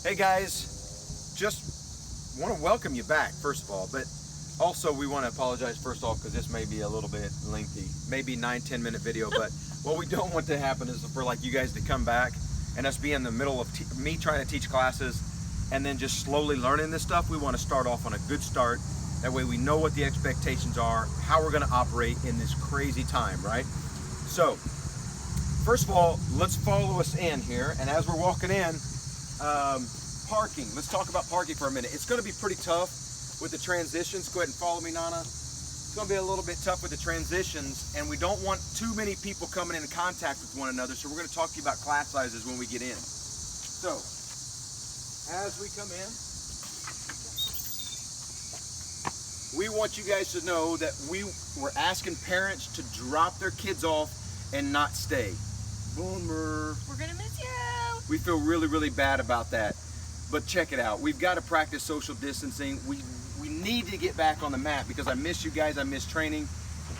Hey guys, just want to welcome you back first of all, but also we want to apologize first off because this may be a little bit lengthy, maybe 9-10 minute video, but what we don't want to happen is for like you guys to come back and us be in the middle of me trying to teach classes and then just slowly learning this stuff. We want to start off on a good start. That way we know what the expectations are, how we're going to operate in this crazy time, right? So first of all, let's follow us in here, and as we're walking in, parking. Let's talk about parking for a minute. It's going to be pretty tough with the transitions. Go ahead and follow me, Nana. It's going to be a little bit tough with the transitions, and we don't want too many people coming into contact with one another, so we're going to talk to you about class sizes when we get in. So, as we come in, we want you guys to know that we're asking parents to drop their kids off and not stay. Boomer. We're going to miss you. We feel really, really bad about that. But check it out. We've got to practice social distancing. We need to get back on the mat because I miss you guys. I miss training.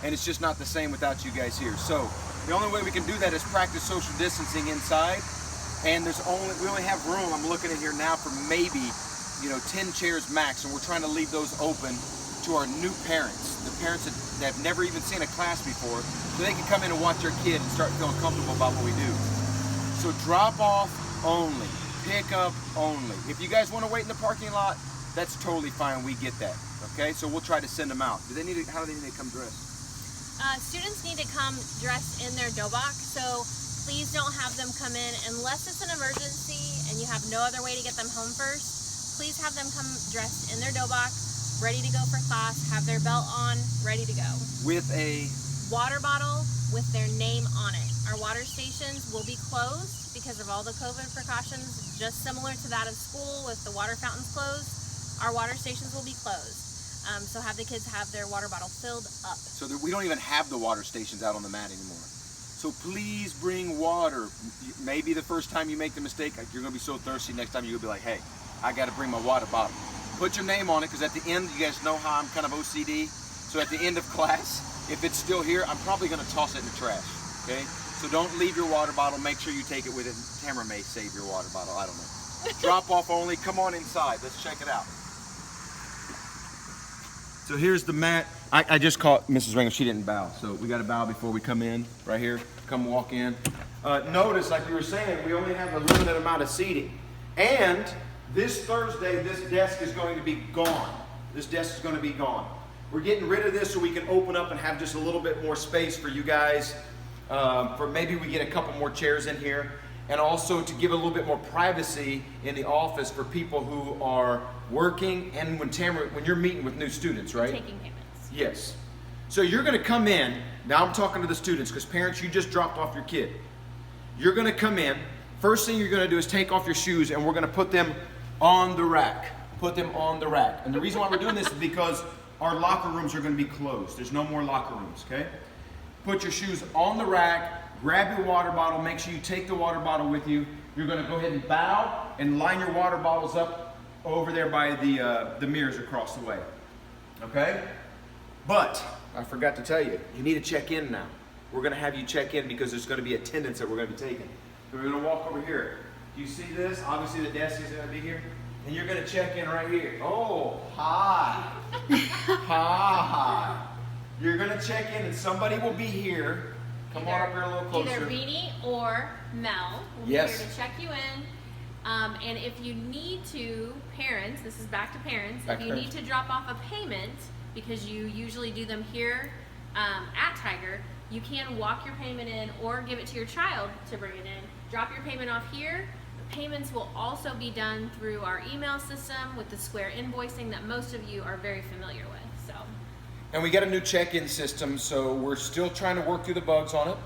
And it's just not the same without you guys here. So the only way we can do that is practice social distancing inside. And we only have room, I'm looking at here now, for maybe 10 chairs max. And we're trying to leave those open to our new parents, the parents that have never even seen a class before, so they can come in and watch their kid and start feeling comfortable about what we do. So drop off only. Pick up only. If you guys want to wait in the parking lot, that's totally fine. We get that. Okay, so we'll try to send them out. How do they need to come dressed? Students need to come dressed in their dobok, so please don't have them come in unless it's an emergency and you have no other way to get them home first. Please have them come dressed in their dobok, ready to go for class, have their belt on, ready to go. With a water bottle with their name on it. Our water stations will be closed because of all the COVID precautions, just similar to that of school with the water fountains closed. Our water stations will be closed. So have the kids have their water bottle filled up. So that we don't even have the water stations out on the mat anymore. So please bring water. Maybe the first time you make the mistake, you're gonna be so thirsty, next time you'll be like, hey, I gotta bring my water bottle. Put your name on it, because at the end, you guys know how I'm kind of OCD. So at the end of class, if it's still here, I'm probably gonna toss it in the trash, okay? So don't leave your water bottle, make sure you take it with it. Tamara may save your water bottle, I don't know. Drop off only, come on inside, let's check it out. So here's the mat. I just caught Mrs. Ringo, she didn't bow. So we gotta bow before we come in, right here, come walk in. Notice, like we were saying, we only have a limited amount of seating. And this Thursday, this desk is going to be gone. This desk is gonna be gone. We're getting rid of this so we can open up and have just a little bit more space for you guys. For maybe we get a couple more chairs in here. And also to give a little bit more privacy in the office for people who are working and when you're meeting with new students, right? Taking payments. Yes. So you're gonna come in, now I'm talking to the students, because parents, you just dropped off your kid. You're gonna come in, first thing you're gonna do is take off your shoes and we're gonna put them on the rack. Put them on the rack. And the reason why we're doing this is because our locker rooms are gonna be closed. There's no more locker rooms, okay? Put your shoes on the rack, grab your water bottle, make sure you take the water bottle with you. You're gonna go ahead and bow and line your water bottles up over there by the mirrors across the way, okay? But, I forgot to tell you, you need to check in now. We're gonna have you check in because there's gonna be attendance that we're gonna be taking. So we're gonna walk over here. Do you see this? Obviously the desk is gonna be here. And you're gonna check in right here. Oh, hi. Hi. You're gonna check in and somebody will be here. Come on up here a little closer. Either Beanie or Mel will be here to check you in. And if you need to, parents, this is back to parents, if you need to drop off a payment, because you usually do them here at Tiger, you can walk your payment in or give it to your child to bring it in. Drop your payment off here. The payments will also be done through our email system with the Square invoicing that most of you are very familiar with. And we got a new check-in system, so we're still trying to work through the bugs on it.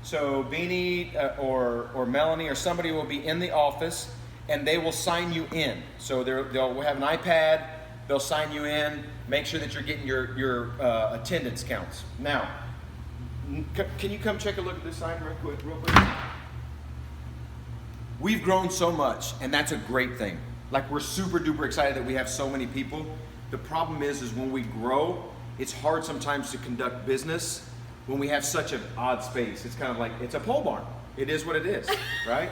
So Beanie or Melanie or somebody will be in the office and they will sign you in. So they'll have an iPad, they'll sign you in, make sure that you're getting your attendance counts. Now, can you come check a look at this sign real quick? We've grown so much, and that's a great thing. Like, we're super duper excited that we have so many people. The problem is when we grow, it's hard sometimes to conduct business when we have such an odd space. It's kind of like, it's a pole barn. It is what it is, right?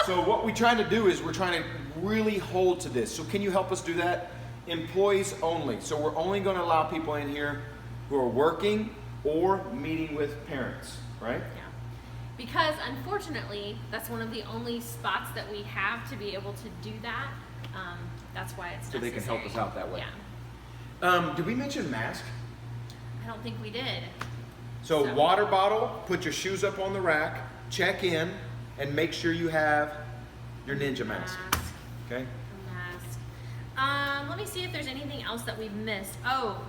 So what we're trying to do is we're trying to really hold to this. So can you help us do that? Employees only. So we're only going to allow people in here who are working or meeting with parents, right? Yeah. Because unfortunately, that's one of the only spots that we have to be able to do that. That's why it's necessary. So they can help us out that way. Yeah. Did we mention mask? I don't think we did. So water bottle, put your shoes up on the rack, check in, and make sure you have your ninja mask. Okay? Mask. Let me see if there's anything else that we've missed. Oh,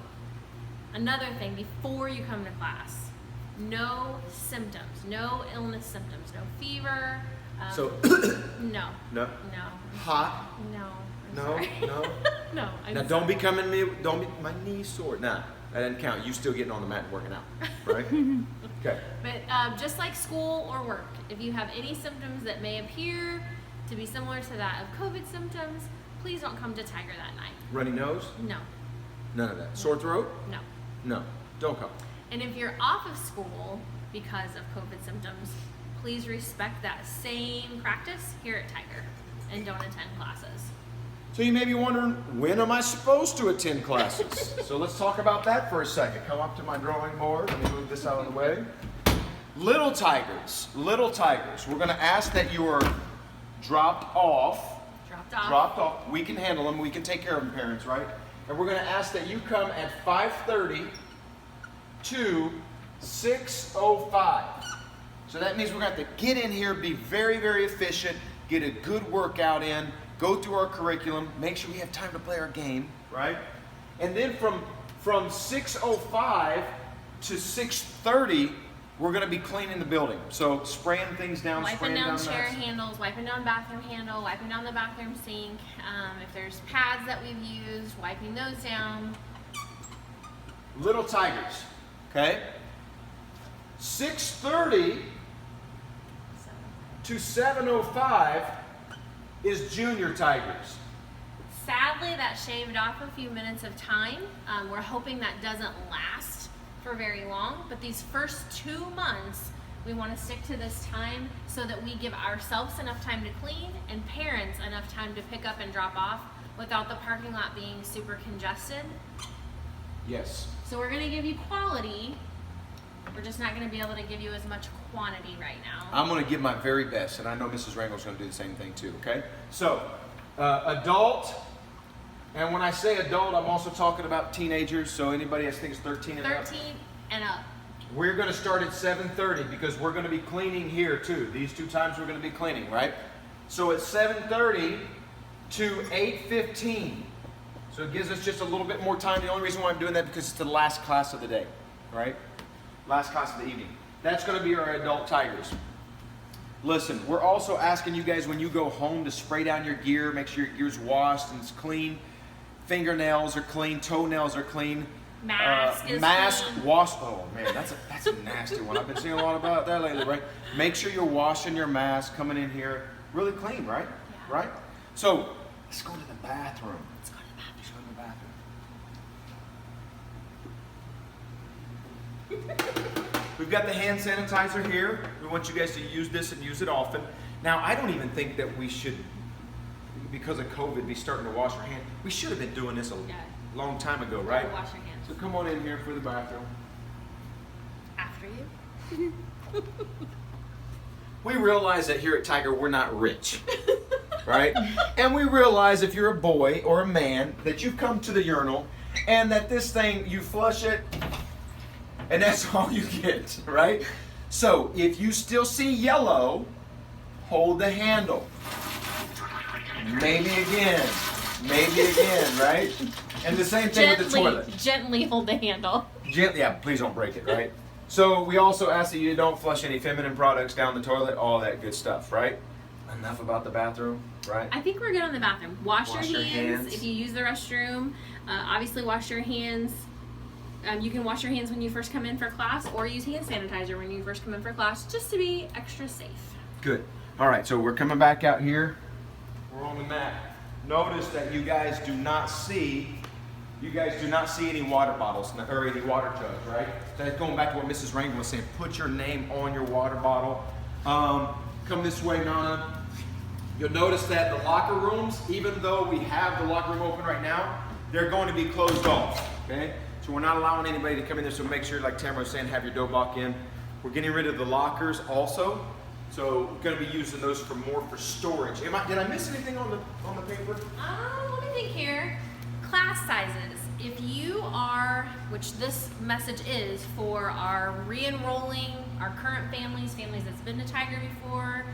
another thing before you come to class. No symptoms, no illness symptoms, no fever. No. No. No. Hot. No. No. Sorry. No. No. Now don't be coming me. Don't be my knee's sore. Nah, that doesn't count. You still getting on the mat and working out, right? Okay. But just like school or work, if you have any symptoms that may appear to be similar to that of COVID symptoms, please don't come to Tiger that night. Runny nose? No. None of that. Sore throat? No. No. Don't come. And if you're off of school because of COVID symptoms, please respect that same practice here at Tiger and don't attend classes. So you may be wondering, when am I supposed to attend classes? So let's talk about that for a second. Come up to my drawing board. Let me move this out of the way. Little Tigers. We're going to ask that you are dropped off. Dropped off. We can handle them. We can take care of them, parents, right? And we're going to ask that you come at 5:30 to 6:05. So that means we're going to have to get in here, be very, very efficient, get a good workout in, go through our curriculum, make sure we have time to play our game, right? And then from 6:05 to 6:30, we're going to be cleaning the building. So spraying things down, Wiping down chair mats. handles, wiping down bathroom handle, wiping down the bathroom sink. If there's pads that we've used, wiping those down. Little Tigers, okay? 6:30 to 7:05 is Junior Tigers. Sadly, that shaved off a few minutes of time. We're hoping that doesn't last for very long, but these first 2 months, we want to stick to this time so that we give ourselves enough time to clean and parents enough time to pick up and drop off without the parking lot being super congested. Yes. So we're going to give you quality. We're just not going to be able to give you as much quantity right now. I'm going to give my very best, and I know Mrs. Rangel's going to do the same thing too, okay? So, adult, and when I say adult, I'm also talking about teenagers, so anybody that thinks 13 and up. 13 and up. We're going to start at 7:30 because we're going to be cleaning here too. These 2 times we're going to be cleaning, right? So at 7:30 to 8:15. So it gives us just a little bit more time. The only reason why I'm doing that because it's the last class of the day, right? Last class of the evening. That's going to be our adult Tigers. Listen, we're also asking you guys when you go home to spray down your gear, make sure your gear's washed and it's clean. Fingernails are clean, toenails are clean. Mask is clean. Wash. Oh man, that's a nasty one. I've been seeing a lot about that lately, right? Make sure you're washing your mask coming in here really clean, right? Yeah. Right? So let's go to the bathroom. Let's go to the bathroom. Let's go to the bathroom. We've got the hand sanitizer here. We want you guys to use this and use it often. Now, I don't even think that we should, because of COVID, be starting to wash our hands. We should have been doing this a long time ago, right? Wash your hands. So come on in here for the bathroom. After you. We realize that here at Tiger, we're not rich, right? And we realize if you're a boy or a man, that you've come to the urinal and that this thing, you flush it, and that's all you get, right? So if you still see yellow, hold the handle. Maybe again, right? And the same thing with the toilet. Gently hold the handle. Gently, yeah, please don't break it, right? So we also ask that you don't flush any feminine products down the toilet, all that good stuff, right? Enough about the bathroom, right? I think we're good on the bathroom. Wash your hands. If you use the restroom, obviously wash your hands. You can wash your hands when you first come in for class or use hand sanitizer when you first come in for class just to be extra safe. Good. All right, so we're coming back out here. We're on the mat. Notice that you guys do not see any water bottles or any water jugs, right? That's going back to what Mrs. Rangel was saying. Put your name on your water bottle. Come this way, Nana. You'll notice that the locker rooms, even though we have the locker room open right now, they're going to be closed off, okay? So we're not allowing anybody to come in there, so make sure, like Tamara was saying, have your dobok in. We're getting rid of the lockers also, so we're going to be using those for more for storage. Did I miss anything on the paper? Let me think here. Class sizes. If you are, which this message is for our re-enrolling, our current families that's been to Tiger before,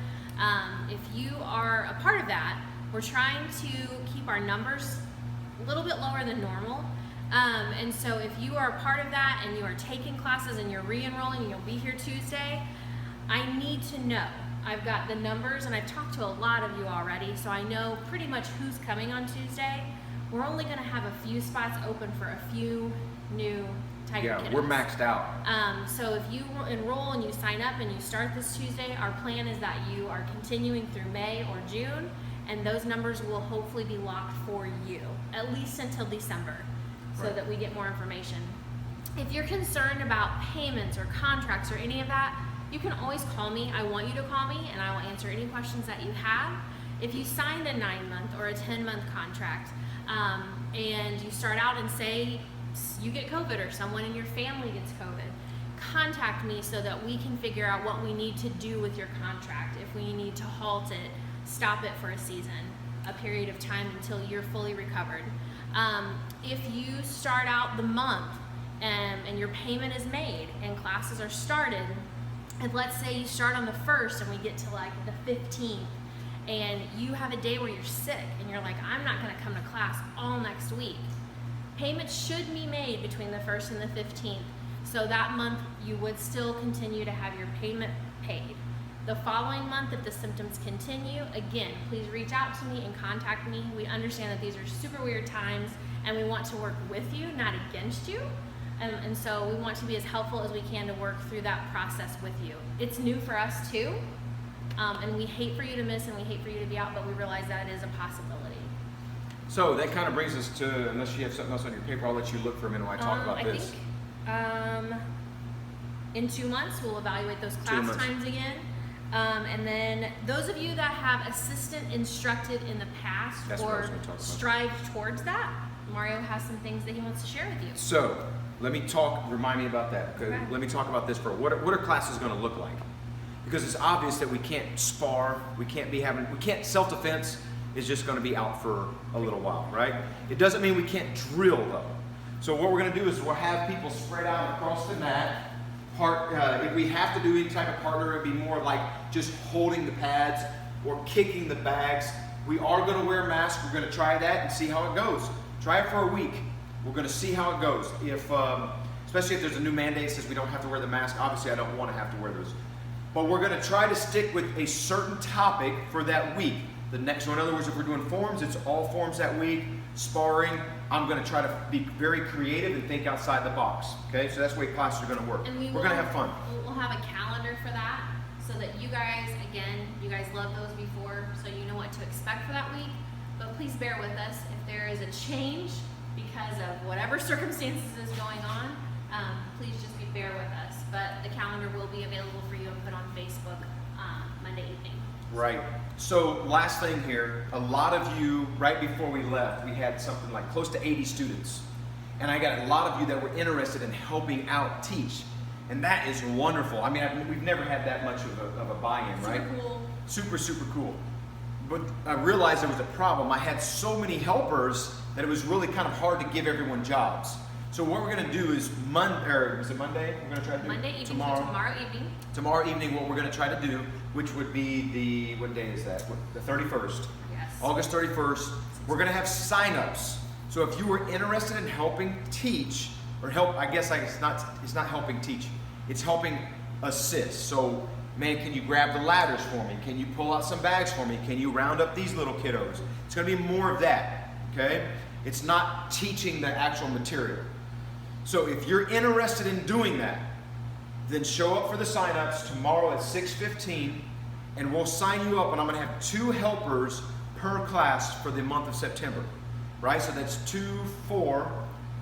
if you are a part of that, we're trying to keep our numbers a little bit lower than normal. And so if you are a part of that and you are taking classes and you're re-enrolling and you'll be here Tuesday, I need to know. I've got the numbers and I've talked to a lot of you already, so I know pretty much who's coming on Tuesday. We're only going to have a few spots open for a few new Tiger kiddos. Yeah, we're maxed out. So if you enroll and you sign up and you start this Tuesday, our plan is that you are continuing through May or June, and those numbers will hopefully be locked for you, at least until December, so Right. that we get more information. If you're concerned about payments or contracts or any of that, you can always call me. I want you to call me, and I will answer any questions that you have. If you signed a 9-month or a 10-month contract, and you start out and say you get COVID or someone in your family gets COVID, contact me so that we can figure out what we need to do with your contract. If we need to halt it, stop it for a season, a period of time until you're fully recovered. If you start out the month and your payment is made and classes are started, and let's say you start on the 1st and we get to like the 15th, and you have a day where you're sick and you're like, I'm not going to come to class all next week. Payments should be made between the 1st and the 15th. So that month you would still continue to have your payment paid. The following month, if the symptoms continue, again, please reach out to me and contact me. We understand that these are super weird times and we want to work with you, not against you. And so we want to be as helpful as we can to work through that process with you. It's new for us too. And we hate for you to miss and we hate for you to be out, but we realize that it is a possibility. So that kind of brings us to, unless you have something else on your paper, I'll let you look for a minute while I talk about this. I think in 2 months we'll evaluate those class times again. And then those of you that have assistant instructed in the past or strived towards that, Mario has some things that he wants to share with you. So let me remind me about that. Okay? Let me talk about this for what are classes going to look like? Because it's obvious that we can't spar, we can't self-defense is just going to be out for a little while, right? It doesn't mean we can't drill though. So what we're going to do is we'll have people spread out across the mat. If we have to do any type of partner, it'd be more like just holding the pads or kicking the bags. We are going to wear masks. We're going to try that and see how it goes. Try it for a week. We're going to see how it goes. Especially if there's a new mandate that says we don't have to wear the mask. Obviously, I don't want to have to wear those. But we're going to try to stick with a certain topic for that week. The next one, in other words, if we're doing forms, it's all forms that week. Sparring, I'm going to try to be very creative and think outside the box. Okay, so that's the way classes are going to work. And we're going to have fun. We'll have a calendar for that so that you guys, you guys loved those before, so you know what to expect for that week. But please bear with us if there is a change because of whatever circumstances is going on. Please just be fair with us. But the calendar will be available for you and put on Facebook Monday evening. Right. So last thing here, a lot of you, right before we left, we had something like close to 80 students. And I got a lot of you that were interested in helping out teach. And that is wonderful. I mean, we've never had that much of a buy-in, right? Super cool. Super, super cool. But I realized there was a problem. I had so many helpers that it was really kind of hard to give everyone jobs. So what we're going to do is is it Monday? We're going to try to do Monday evening. tomorrow evening. Tomorrow evening, what we're going to try to do, which would be what day is that? The 31st. Yes. August 31st. We're going to have sign-ups. So if you were interested in helping teach, or help, I guess it's not helping teach. It's helping assist. So, man, can you grab the ladders for me? Can you pull out some bags for me? Can you round up these little kiddos? It's going to be more of that, okay? It's not teaching the actual material. So if you're interested in doing that, then show up for the sign-ups tomorrow at 6:15, and we'll sign you up, and I'm going to have 2 helpers per class for the month of September, right? So that's 2, 4.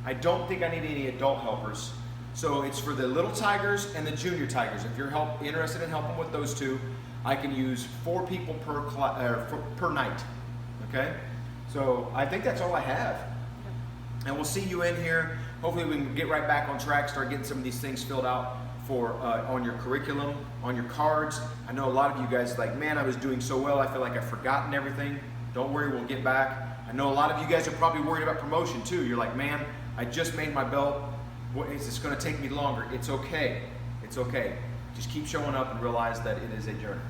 I don't think I need any adult helpers. So it's for the little tigers and the junior tigers. If you're interested in helping with those 2, I can use 4 people per night. Okay, so I think that's all I have. And we'll see you in here. Hopefully we can get right back on track, start getting some of these things filled out for on your curriculum, on your cards. I know a lot of you guys are like, man, I was doing so well, I feel like I've forgotten everything. Don't worry, we'll get back. I know a lot of you guys are probably worried about promotion too. You're like, man, I just made my belt. Is this gonna take me longer? It's okay, it's okay. Just keep showing up and realize that it is a journey.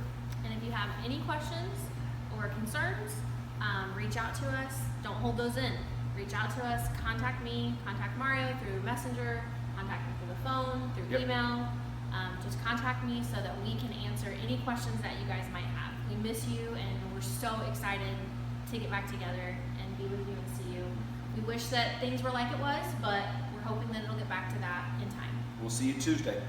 And if you have any questions or concerns, reach out to us. Don't hold those in. Reach out to us, contact me, contact Mario through Messenger, contact me through the phone, through email. Just contact me so that we can answer any questions that you guys might have. We miss you and we're so excited to get back together and be with you and see you. We wish that things were like it was, but we're hoping that it'll get back to that in time. We'll see you Tuesday.